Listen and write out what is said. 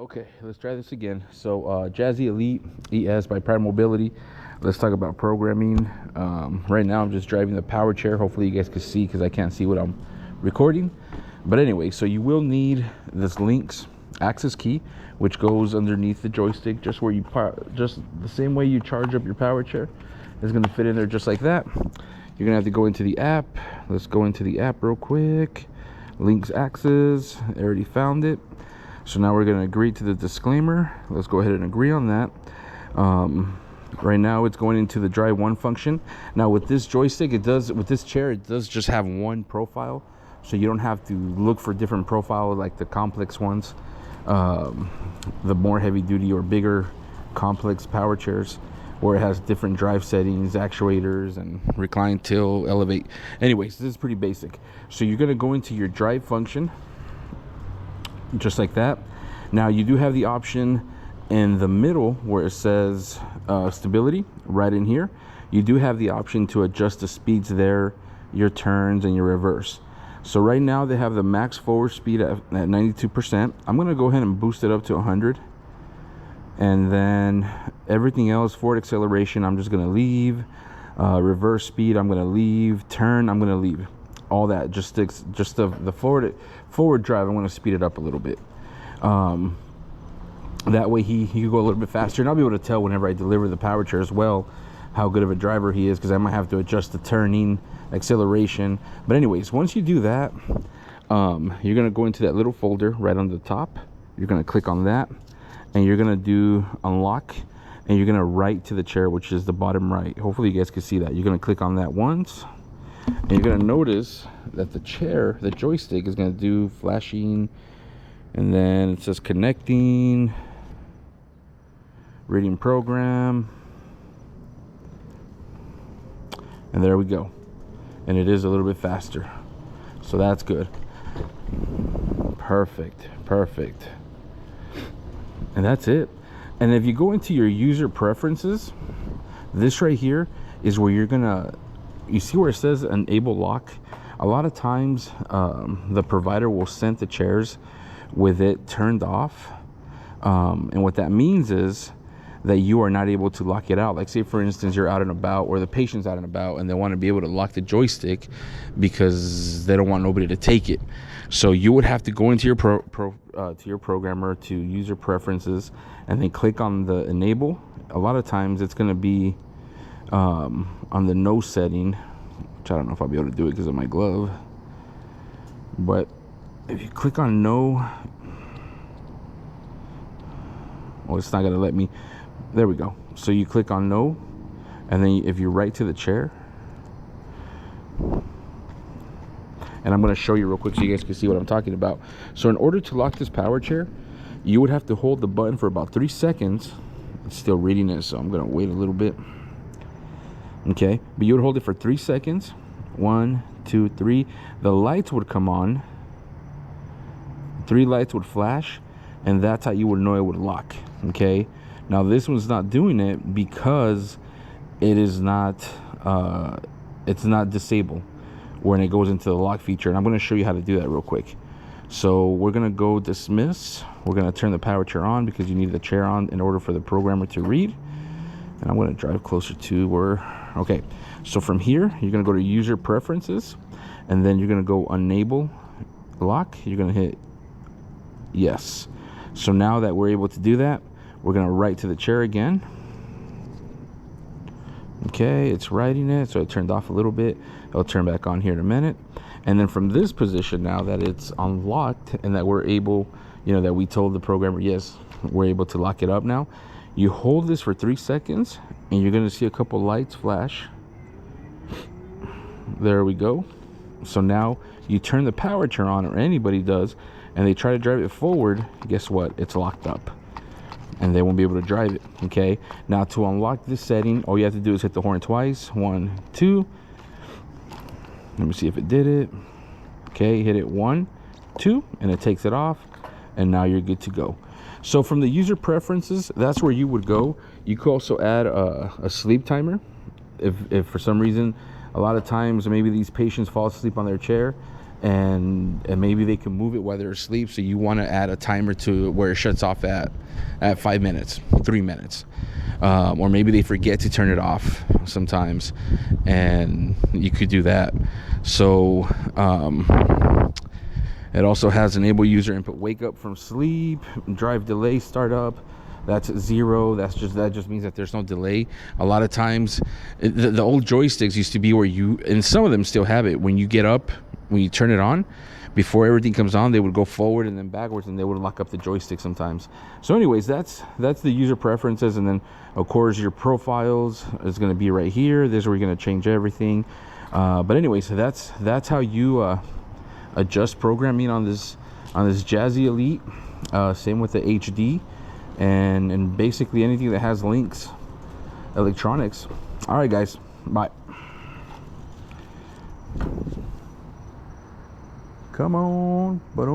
Okay, let's try this again. So Jazzy Elite ES by Pride Mobility. Let's talk about programming. Right now I'm just driving the power chair. Hopefully you guys can see because I can't see what I'm recording. But anyway, so you will need this Link's access key, which goes underneath the joystick, just where you just the same way you charge up your power chair. It's gonna fit in there just like that. You're gonna have to go into the app. Let's go into the app real quick. Link's access, I already found it. So now we're going to agree to the disclaimer. Let's go ahead and agree on that. Right now it's going into the drive one function. Now with this joystick, with this chair, it does just have one profile. So you don't have to look for different profiles like the complex ones. The more heavy duty or bigger complex power chairs where it has different drive settings, actuators, and recline, tilt, elevate. Anyways, this is pretty basic. So you're going to go into your drive function. Just like that. Now you do have the option in the middle where it says stability right in here. You do have the option to adjust the speeds there, your turns, and your reverse. So right now they have the max forward speed at 92%. I'm going to go ahead and boost it up to 100, and then everything else, forward acceleration, I'm just going to leave. Reverse speed, I'm going to leave. Turn, I'm going to leave. All that just sticks. Just the forward drive, I'm going to speed it up a little bit. That way he can go a little bit faster, and I'll be able to tell whenever I deliver the power chair as well how good of a driver he is, because I might have to adjust the turning, acceleration. But anyways, once you do that, you're going to go into that little folder right on the top. You're going to click on that, and you're going to do unlock, and you're going to write to the chair, which is the bottom right. Hopefully you guys can see that. You're going to click on that once, and you're going to notice that the chair, the joystick, is going to do flashing, and then it says connecting, reading program, and there we go. And it is a little bit faster, so that's good. Perfect. And that's it. And if you go into your user preferences, this right here is where you're gonna, you see where it says enable lock? A lot of times the provider will send the chairs with it turned off, and what that means is that you are not able to lock it out. Like say for instance you're out and about, or the patient's out and about, and they want to be able to lock the joystick because they don't want nobody to take it. So you would have to go into your to your programmer, to user preferences, and then click on the enable. A lot of times it's going to be on the no setting, which I don't know if I'll be able to do it because of my glove. But if you click on no, well, it's not going to let me. There we go. So you click on no, and then if you write to the chair, and I'm going to show you real quick so you guys can see what I'm talking about. So in order to lock this power chair, you would have to hold the button for about 3 seconds. It's still reading it, so I'm going to wait a little bit. Okay, but you would hold it for 3 seconds. 1, 2, 3. The lights would come on. 3 lights would flash, and that's how you would know it would lock. Okay, now this one's not doing it because it is not it's not disabled when it goes into the lock feature, and I'm going to show you how to do that real quick. So we're going to go dismiss. We're going to turn the power chair on because you need the chair on in order for the programmer to read. And I'm going to drive closer to where, okay, so from here you're going to go to user preferences, and then you're going to go enable lock. You're going to hit yes. So now that we're able to do that, we're going to write to the chair again. Okay, it's writing it, so it turned off a little bit. It'll turn back on here in a minute. And then from this position, now that it's unlocked and that we're able, that we told the programmer, yes, we're able to lock it up now, you hold this for 3 seconds, and you're going to see a couple lights flash. There we go. So now you turn the power chair on, or anybody does, and they try to drive it forward, guess what? It's locked up, and they won't be able to drive it. Okay, now to unlock this setting, all you have to do is hit the horn twice. 1, 2. Let me see if it did it. Okay, hit it 1, 2, and it takes it off, and now you're good to go. So from the user preferences, that's where you would go. You could also add a sleep timer if for some reason, a lot of times maybe these patients fall asleep on their chair and maybe they can move it while they're asleep. So you want to add a timer to where it shuts off at 5 minutes, 3 minutes, or maybe they forget to turn it off sometimes, and you could do that. So it also has enable user input wake up from sleep, drive delay startup. That's 0. That just means that there's no delay. A lot of times, the old joysticks used to be where you, and some of them still have it, when you get up, when you turn it on, before everything comes on, they would go forward and then backwards, and they would lock up the joystick sometimes. So anyways, that's the user preferences. And then of course your profiles is going to be right here. This is where you're going to change everything. But anyway, so that's how you adjust programming on this Jazzy Elite. Same with the HD, and basically anything that has links, electronics. All right guys, bye. Come on, but